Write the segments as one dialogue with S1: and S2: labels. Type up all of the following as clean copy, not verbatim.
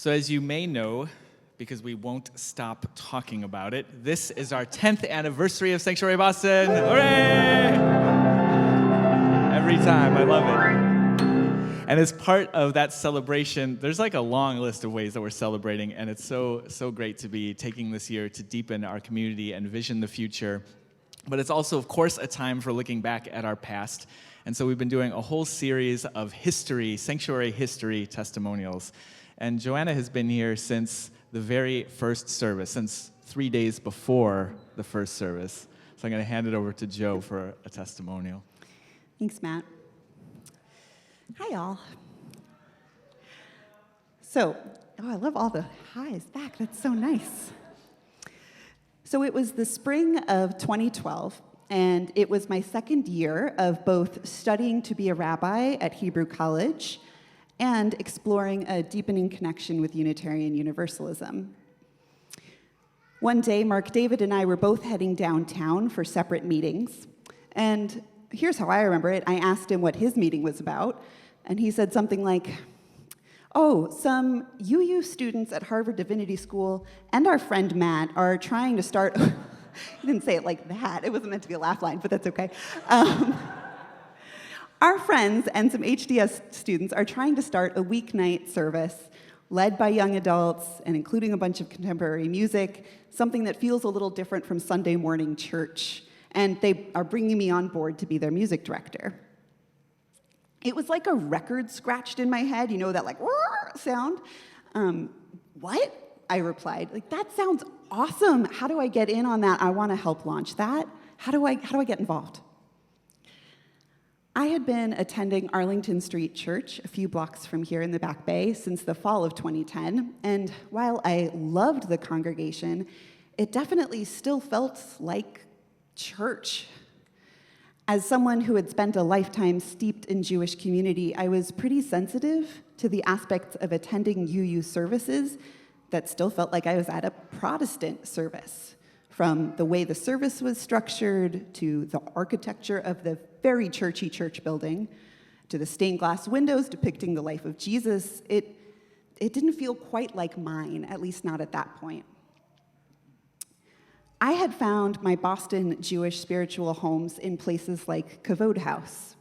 S1: So as you may know, because we won't stop talking about it, this is our 10th anniversary of Sanctuary Boston. Hooray! Every time, I love it. And as part of that celebration, there's like a long list of ways that we're celebrating, and it's so great to be taking this year to deepen our community and vision the future. But it's also, of course, a time for looking back at our past. And so we've been doing a whole series of sanctuary history testimonials. And Joanna has been here since the very first service, since 3 days before the first service. So I'm going to hand it over to Jo for a testimonial.
S2: Thanks, Matt. Hi, all. So, I love all the highs back. That's so nice. So it was the spring of 2012, and it was my second year of both studying to be a rabbi at Hebrew College and exploring a deepening connection with Unitarian Universalism. One day, Mark David and I were both heading downtown for separate meetings, and here's how I remember it. I asked him what his meeting was about, and he said something like, "Oh, some UU students at Harvard Divinity School and our friend Matt are trying to start..." He didn't say it like that. It wasn't meant to be a laugh line, but that's okay. Our friends and some HDS students are trying to start a weeknight service led by young adults and including a bunch of contemporary music, something that feels a little different from Sunday morning church. And they are bringing me on board to be their music director. It was like a record scratched in my head, you know, that like sound. What? I replied. Like, that sounds awesome. How do I get in on that? I want to help launch that. How do I get involved? I had been attending Arlington Street Church, a few blocks from here in the Back Bay, since the fall of 2010, and while I loved the congregation, it definitely still felt like church. As someone who had spent a lifetime steeped in Jewish community, I was pretty sensitive to the aspects of attending UU services that still felt like I was at a Protestant service. From the way the service was structured, to the architecture of the very churchy church building, to the stained glass windows depicting the life of Jesus, it didn't feel quite like mine, at least not at that point. I had found my Boston Jewish spiritual homes in places like Kavod House.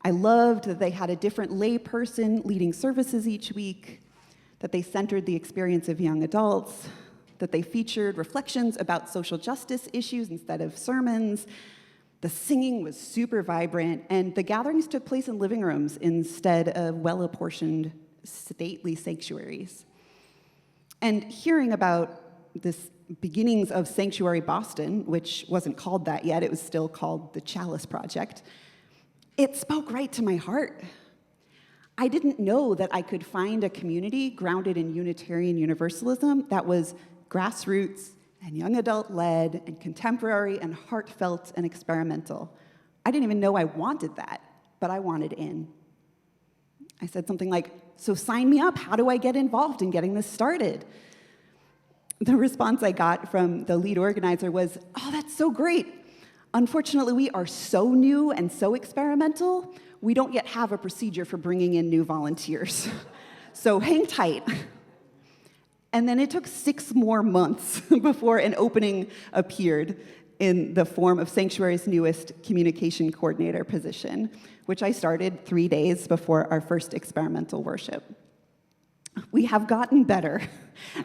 S2: I loved that they had a different lay person leading services each week, that they centered the experience of young adults, that they featured reflections about social justice issues instead of sermons. The singing was super vibrant, and the gatherings took place in living rooms instead of well-apportioned, stately sanctuaries. And hearing about this beginnings of Sanctuary Boston, which wasn't called that yet, it was still called the Chalice Project, it spoke right to my heart. I didn't know that I could find a community grounded in Unitarian Universalism that was grassroots and young adult-led and contemporary and heartfelt and experimental. I didn't even know I wanted that, but I wanted in. I said something like, "So sign me up, how do I get involved in getting this started?" The response I got from the lead organizer was, "Oh, that's so great. Unfortunately, we are so new and so experimental, we don't yet have a procedure for bringing in new volunteers. So hang tight." And then it took 6 more months before an opening appeared in the form of Sanctuary's newest communication coordinator position, which I started 3 days before our first experimental worship. We have gotten better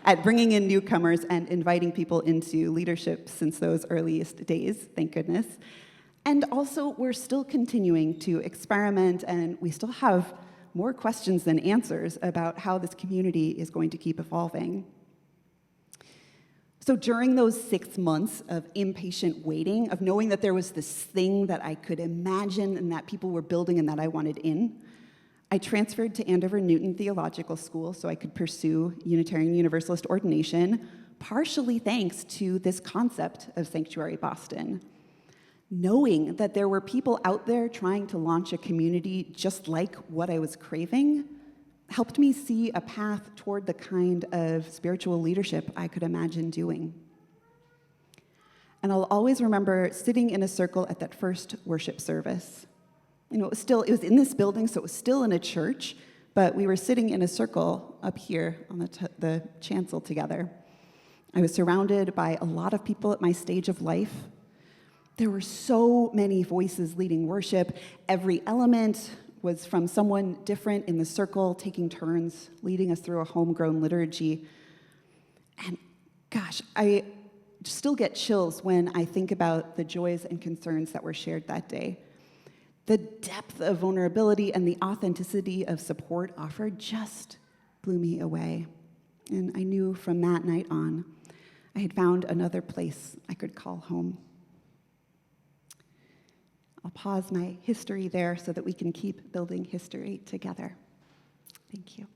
S2: at bringing in newcomers and inviting people into leadership since those earliest days, thank goodness. And also, we're still continuing to experiment, and we still have more questions than answers about how this community is going to keep evolving. So during those 6 months of impatient waiting, of knowing that there was this thing that I could imagine and that people were building and that I wanted in, I transferred to Andover Newton Theological School so I could pursue Unitarian Universalist ordination, partially thanks to this concept of Sanctuary Boston. Knowing that there were people out there trying to launch a community just like what I was craving helped me see a path toward the kind of spiritual leadership I could imagine doing. And I'll always remember sitting in a circle at that first worship service. You know, it was in this building, so it was still in a church, But we were sitting in a circle up here on the chancel together. I was surrounded by a lot of people at my stage of life. There were so many voices leading worship. Every element was from someone different in the circle, taking turns, leading us through a homegrown liturgy. And gosh, I still get chills when I think about the joys and concerns that were shared that day. The depth of vulnerability and the authenticity of support offered just blew me away. And I knew from that night on, I had found another place I could call home. I'll pause my history there so that we can keep building history together. Thank you.